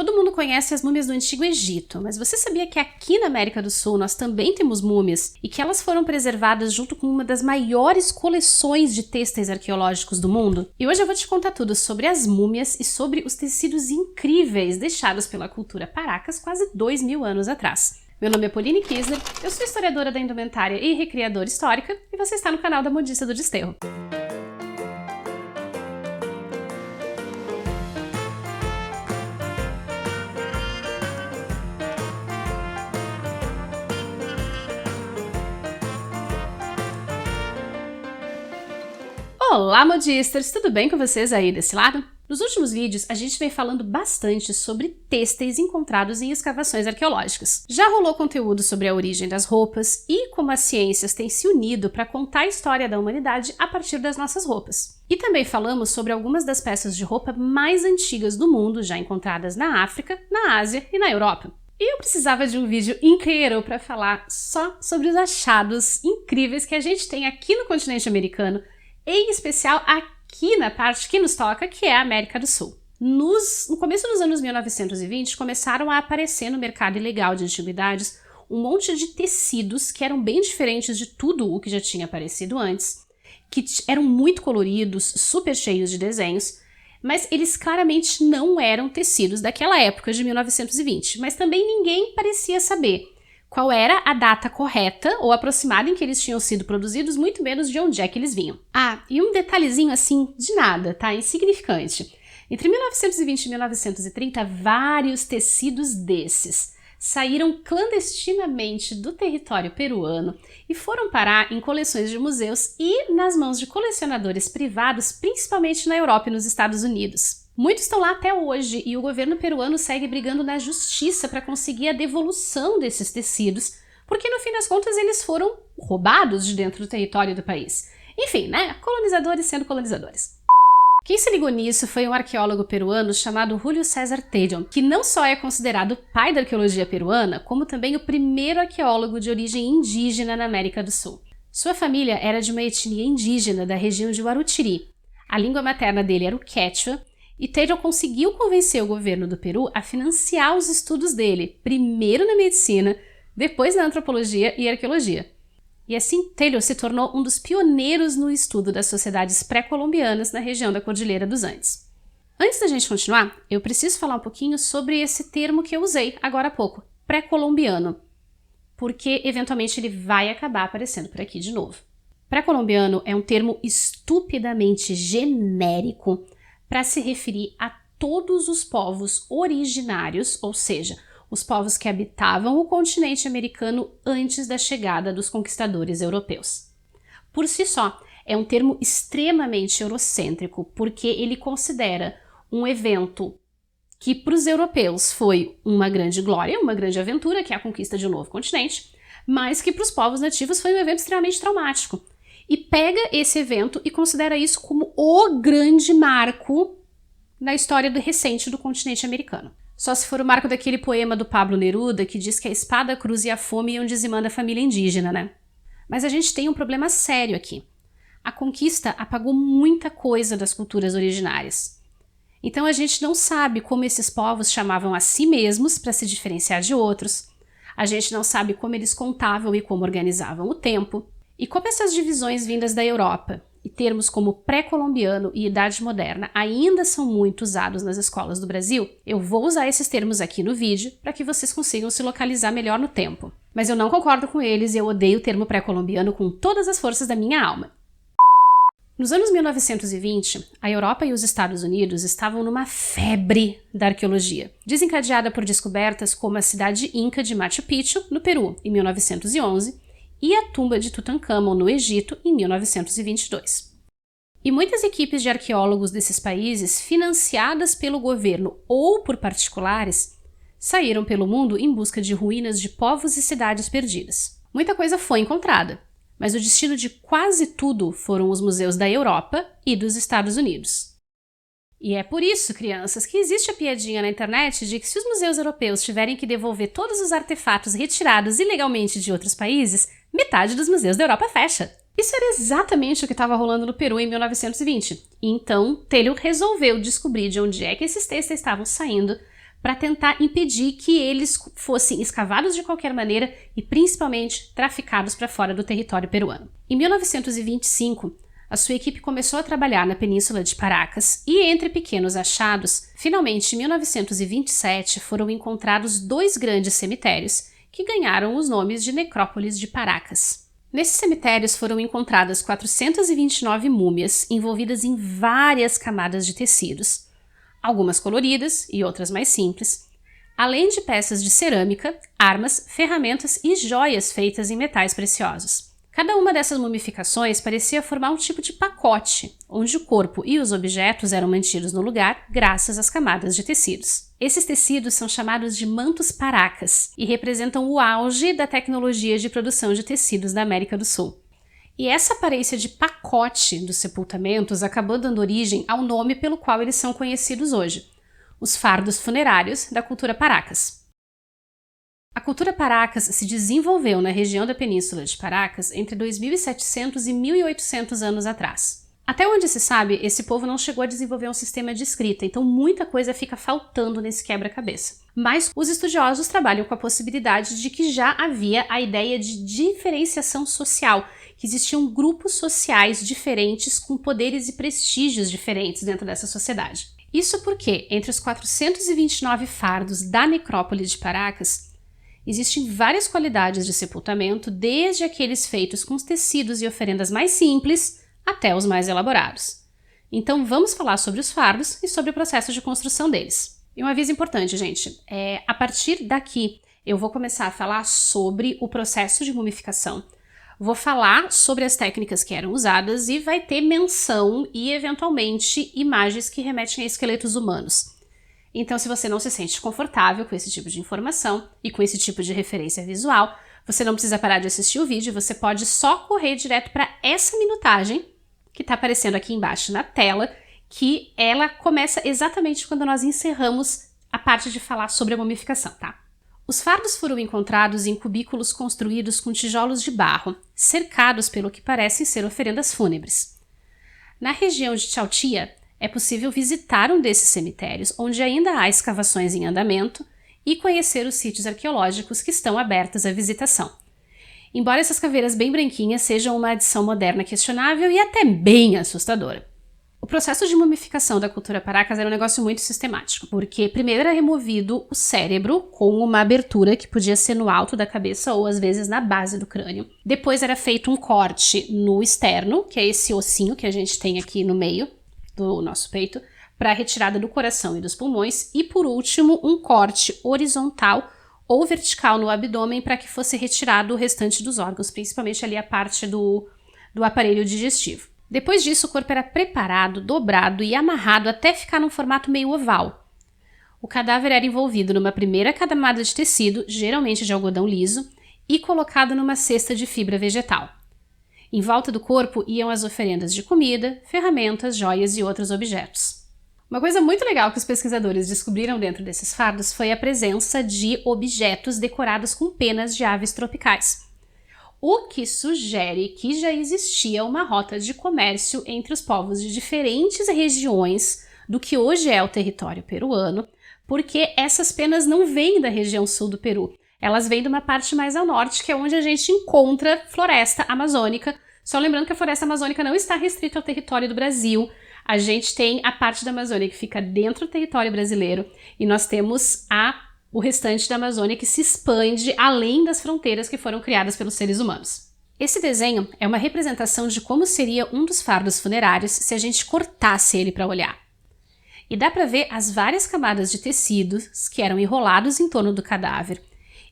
todo mundo conhece as múmias do Antigo Egito, mas você sabia que aqui na América do Sul nós também temos múmias e que elas foram preservadas junto com uma das maiores coleções de têxteis arqueológicos do mundo? E hoje eu vou te contar tudo sobre as múmias e sobre os tecidos incríveis deixados pela cultura Paracas quase 2000 anos atrás. Meu nome é Pauline Kisler, eu sou historiadora da indumentária e recriadora histórica e você está no canal da Modista do Desterro. Olá, modistas! Tudo bem com vocês aí desse lado? Nos últimos vídeos, a gente vem falando bastante sobre têxteis encontrados em escavações arqueológicas. Já rolou conteúdo sobre a origem das roupas e como as ciências têm se unido para contar a história da humanidade a partir das nossas roupas. E também falamos sobre algumas das peças de roupa mais antigas do mundo, já encontradas na África, na Ásia e na Europa. E eu precisava de um vídeo inteiro para falar só sobre os achados incríveis que a gente tem aqui no continente americano, em especial aqui na parte que nos toca, que é a América do Sul. No começo dos anos 1920, começaram a aparecer no mercado ilegal de antiguidades um monte de tecidos que eram bem diferentes de tudo o que já tinha aparecido antes, que eram muito coloridos, super cheios de desenhos, mas eles claramente não eram tecidos daquela época de 1920, mas também ninguém parecia saber qual era a data correta ou aproximada em que eles tinham sido produzidos, muito menos de onde é que eles vinham. Ah, e um detalhezinho assim, de nada, tá? Insignificante. Entre 1920 e 1930, vários tecidos desses saíram clandestinamente do território peruano e foram parar em coleções de museus e nas mãos de colecionadores privados, principalmente na Europa e nos Estados Unidos. Muitos estão lá até hoje e o governo peruano segue brigando na justiça para conseguir a devolução desses tecidos, porque no fim das contas eles foram roubados de dentro do território do país. Enfim, né? Colonizadores sendo colonizadores. Quem se ligou nisso foi um arqueólogo peruano chamado Julio César Tello, que não só é considerado o pai da arqueologia peruana, como também o primeiro arqueólogo de origem indígena na América do Sul. Sua família era de uma etnia indígena da região de Huarochirí. A língua materna dele era o Quechua, e Tello conseguiu convencer o governo do Peru a financiar os estudos dele, primeiro na medicina, depois na antropologia e arqueologia. E assim, Tello se tornou um dos pioneiros no estudo das sociedades pré-colombianas na região da Cordilheira dos Andes. Antes da gente continuar, eu preciso falar um pouquinho sobre esse termo que eu usei agora há pouco, pré-colombiano, porque eventualmente ele vai acabar aparecendo por aqui de novo. Pré-colombiano é um termo estupidamente genérico para se referir a todos os povos originários, ou seja, os povos que habitavam o continente americano antes da chegada dos conquistadores europeus. Por si só, é um termo extremamente eurocêntrico, porque ele considera um evento que para os europeus foi uma grande glória, uma grande aventura, que é a conquista de um novo continente, mas que para os povos nativos foi um evento extremamente traumático. E pega esse evento e considera isso como o grande marco na história recente do continente americano. Só se for o marco daquele poema do Pablo Neruda que diz que a espada, a cruz e a fome iam dizimando a família indígena, né? Mas a gente tem um problema sério aqui. A conquista apagou muita coisa das culturas originárias. Então a gente não sabe como esses povos chamavam a si mesmos para se diferenciar de outros, a gente não sabe como eles contavam e como organizavam o tempo, e como essas divisões vindas da Europa e termos como pré-colombiano e idade moderna ainda são muito usados nas escolas do Brasil, eu vou usar esses termos aqui no vídeo para que vocês consigam se localizar melhor no tempo. Mas eu não concordo com eles e eu odeio o termo pré-colombiano com todas as forças da minha alma. Nos anos 1920, a Europa e os Estados Unidos estavam numa febre da arqueologia, desencadeada por descobertas como a cidade inca de Machu Picchu, no Peru, em 1911, e a tumba de Tutancâmon, no Egito, em 1922. E muitas equipes de arqueólogos desses países, financiadas pelo governo ou por particulares, saíram pelo mundo em busca de ruínas de povos e cidades perdidas. Muita coisa foi encontrada, mas o destino de quase tudo foram os museus da Europa e dos Estados Unidos. E é por isso, crianças, que existe a piadinha na internet de que se os museus europeus tiverem que devolver todos os artefatos retirados ilegalmente de outros países, metade dos museus da Europa fecha. Isso era exatamente o que estava rolando no Peru em 1920. E então, Tello resolveu descobrir de onde é que esses têxteis estavam saindo para tentar impedir que eles fossem escavados de qualquer maneira e principalmente traficados para fora do território peruano. Em 1925, a sua equipe começou a trabalhar na Península de Paracas e, entre pequenos achados, finalmente em 1927 foram encontrados 2 grandes cemitérios que ganharam os nomes de Necrópolis de Paracas. Nesses cemitérios foram encontradas 429 múmias envolvidas em várias camadas de tecidos, algumas coloridas e outras mais simples, além de peças de cerâmica, armas, ferramentas e joias feitas em metais preciosos. Cada uma dessas mumificações parecia formar um tipo de pacote, onde o corpo e os objetos eram mantidos no lugar graças às camadas de tecidos. Esses tecidos são chamados de mantos paracas e representam o auge da tecnologia de produção de tecidos da América do Sul. E essa aparência de pacote dos sepultamentos acabou dando origem ao nome pelo qual eles são conhecidos hoje, os fardos funerários da cultura Paracas. A cultura Paracas se desenvolveu na região da Península de Paracas entre 2.700 e 1.800 anos atrás. Até onde se sabe, esse povo não chegou a desenvolver um sistema de escrita, então muita coisa fica faltando nesse quebra-cabeça. Mas os estudiosos trabalham com a possibilidade de que já havia a ideia de diferenciação social, que existiam grupos sociais diferentes com poderes e prestígios diferentes dentro dessa sociedade. Isso porque, entre os 429 fardos da necrópole de Paracas, existem várias qualidades de sepultamento, desde aqueles feitos com os tecidos e oferendas mais simples até os mais elaborados. Então vamos falar sobre os fardos e sobre o processo de construção deles. E um aviso importante, gente, a partir daqui eu vou começar a falar sobre o processo de mumificação, vou falar sobre as técnicas que eram usadas e vai ter menção e, eventualmente, imagens que remetem a esqueletos humanos. Então, se você não se sente confortável com esse tipo de informação e com esse tipo de referência visual, você não precisa parar de assistir o vídeo, você pode só correr direto para essa minutagem que está aparecendo aqui embaixo na tela, que ela começa exatamente quando nós encerramos a parte de falar sobre a mumificação, tá? Os fardos foram encontrados em cubículos construídos com tijolos de barro, cercados pelo que parecem ser oferendas fúnebres. Na região de Chaltía, é possível visitar um desses cemitérios, onde ainda há escavações em andamento, e conhecer os sítios arqueológicos que estão abertos à visitação. Embora essas caveiras bem branquinhas sejam uma adição moderna questionável e até bem assustadora. O processo de mumificação da cultura Paracas era um negócio muito sistemático, porque primeiro era removido o cérebro com uma abertura que podia ser no alto da cabeça ou às vezes na base do crânio. Depois era feito um corte no externo, que é esse ossinho que a gente tem aqui no meio do nosso peito, para a retirada do coração e dos pulmões, e por último um corte horizontal ou vertical no abdômen para que fosse retirado o restante dos órgãos, principalmente ali a parte do aparelho digestivo. Depois disso, o corpo era preparado, dobrado e amarrado até ficar num formato meio oval. O cadáver era envolvido numa primeira camada de tecido, geralmente de algodão liso, e colocado numa cesta de fibra vegetal. Em volta do corpo iam as oferendas de comida, ferramentas, joias e outros objetos. Uma coisa muito legal que os pesquisadores descobriram dentro desses fardos foi a presença de objetos decorados com penas de aves tropicais, o que sugere que já existia uma rota de comércio entre os povos de diferentes regiões do que hoje é o território peruano, porque essas penas não vêm da região sul do Peru, elas vêm de uma parte mais ao norte, que é onde a gente encontra floresta amazônica. Só lembrando que a floresta amazônica não está restrita ao território do Brasil. A gente tem a parte da Amazônia que fica dentro do território brasileiro e nós temos o restante da Amazônia que se expande além das fronteiras que foram criadas pelos seres humanos. Esse desenho é uma representação de como seria um dos fardos funerários se a gente cortasse ele para olhar. E dá para ver as várias camadas de tecidos que eram enrolados em torno do cadáver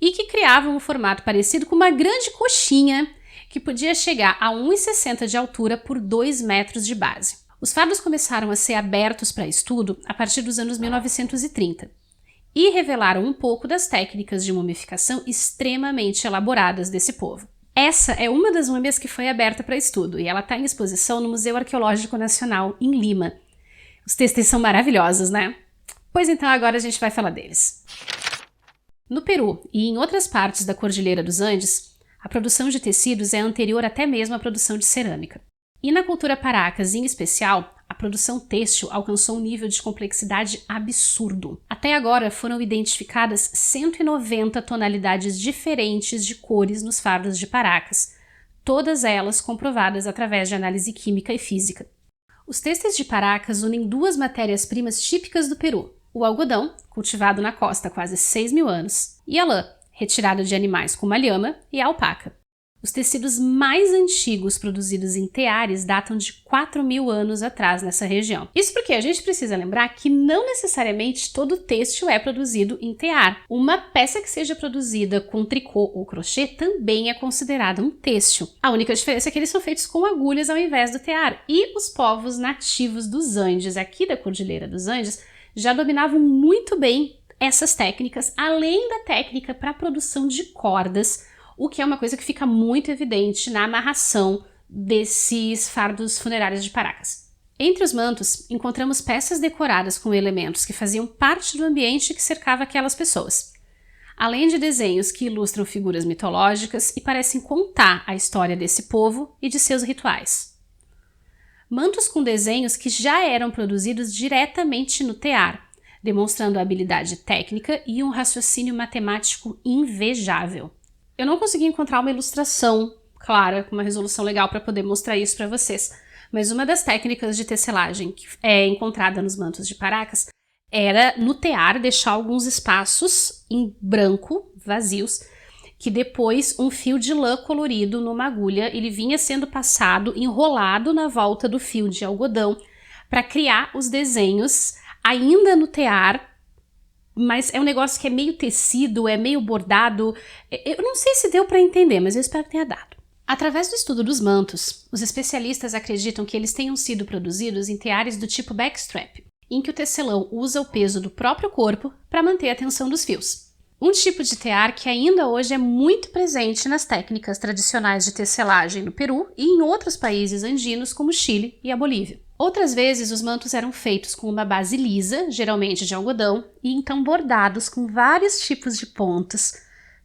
e que criavam um formato parecido com uma grande coxinha que podia chegar a 1,60 de altura por 2 metros de base. Os fardos começaram a ser abertos para estudo a partir dos anos 1930 e revelaram um pouco das técnicas de mumificação extremamente elaboradas desse povo. Essa é uma das múmias que foi aberta para estudo e ela está em exposição no Museu Arqueológico Nacional, em Lima. Os têxteis são maravilhosos, né? Pois então agora a gente vai falar deles. No Peru e em outras partes da Cordilheira dos Andes, a produção de tecidos é anterior até mesmo à produção de cerâmica. E na cultura Paracas, em especial, a produção têxtil alcançou um nível de complexidade absurdo. Até agora foram identificadas 190 tonalidades diferentes de cores nos fardos de Paracas, todas elas comprovadas através de análise química e física. Os têxteis de Paracas unem duas matérias-primas típicas do Peru: o algodão, cultivado na costa há quase 6.000 anos, e a lã, retirada de animais como a lhama e a alpaca. Os tecidos mais antigos produzidos em teares datam de 4.000 anos atrás nessa região. Isso porque a gente precisa lembrar que não necessariamente todo têxtil é produzido em tear. Uma peça que seja produzida com tricô ou crochê também é considerada um têxtil. A única diferença é que eles são feitos com agulhas ao invés do tear. E os povos nativos dos Andes, aqui da Cordilheira dos Andes, já dominavam muito bem essas técnicas, além da técnica para a produção de cordas, o que é uma coisa que fica muito evidente na amarração desses fardos funerários de Paracas. Entre os mantos, encontramos peças decoradas com elementos que faziam parte do ambiente que cercava aquelas pessoas, além de desenhos que ilustram figuras mitológicas e parecem contar a história desse povo e de seus rituais. Mantos com desenhos que já eram produzidos diretamente no tear, demonstrando habilidade técnica e um raciocínio matemático invejável. Eu não consegui encontrar uma ilustração clara, com uma resolução legal para poder mostrar isso para vocês, mas uma das técnicas de tecelagem que é encontrada nos mantos de Paracas era, no tear, deixar alguns espaços em branco, vazios, que depois um fio de lã colorido numa agulha, ele vinha sendo passado, enrolado na volta do fio de algodão, para criar os desenhos ainda no tear. Mas é um negócio que é meio tecido, é meio bordado. Eu não sei se deu para entender, mas eu espero que tenha dado. Através do estudo dos mantos, os especialistas acreditam que eles tenham sido produzidos em teares do tipo backstrap, em que o tecelão usa o peso do próprio corpo para manter a tensão dos fios. Um tipo de tear que ainda hoje é muito presente nas técnicas tradicionais de tecelagem no Peru e em outros países andinos como Chile e a Bolívia. Outras vezes, os mantos eram feitos com uma base lisa, geralmente de algodão, e então bordados com vários tipos de pontos,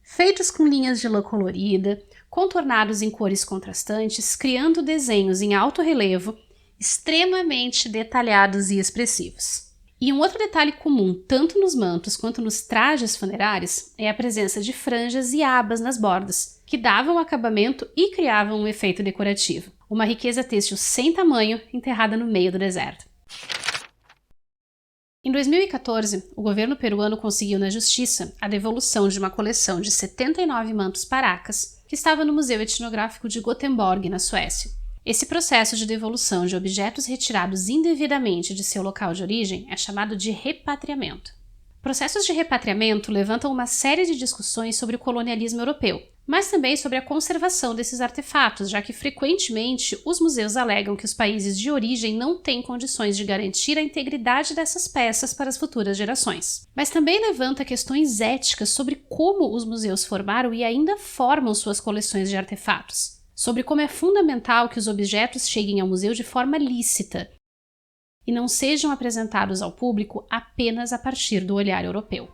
feitos com linhas de lã colorida, contornados em cores contrastantes, criando desenhos em alto relevo, extremamente detalhados e expressivos. E um outro detalhe comum, tanto nos mantos quanto nos trajes funerários, é a presença de franjas e abas nas bordas, que davam acabamento e criavam um efeito decorativo. Uma riqueza têxtil sem tamanho, enterrada no meio do deserto. Em 2014, o governo peruano conseguiu na justiça a devolução de uma coleção de 79 mantos Paracas, que estava no Museu Etnográfico de Gothenburg, na Suécia. Esse processo de devolução de objetos retirados indevidamente de seu local de origem é chamado de repatriamento. Processos de repatriamento levantam uma série de discussões sobre o colonialismo europeu, mas também sobre a conservação desses artefatos, já que frequentemente os museus alegam que os países de origem não têm condições de garantir a integridade dessas peças para as futuras gerações. Mas também levanta questões éticas sobre como os museus formaram e ainda formam suas coleções de artefatos, sobre como é fundamental que os objetos cheguem ao museu de forma lícita e não sejam apresentados ao público apenas a partir do olhar europeu.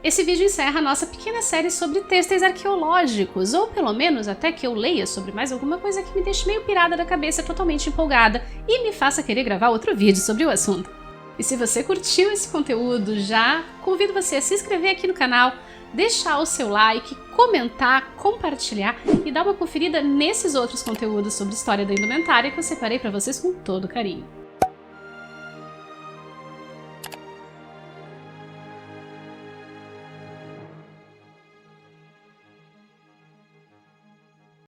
Esse vídeo encerra a nossa pequena série sobre têxteis arqueológicos, ou pelo menos até que eu leia sobre mais alguma coisa que me deixe meio pirada da cabeça, totalmente empolgada, e me faça querer gravar outro vídeo sobre o assunto. E se você curtiu esse conteúdo já, convido você a se inscrever aqui no canal, deixar o seu like, comentar, compartilhar e dar uma conferida nesses outros conteúdos sobre história da indumentária que eu separei para vocês com todo carinho.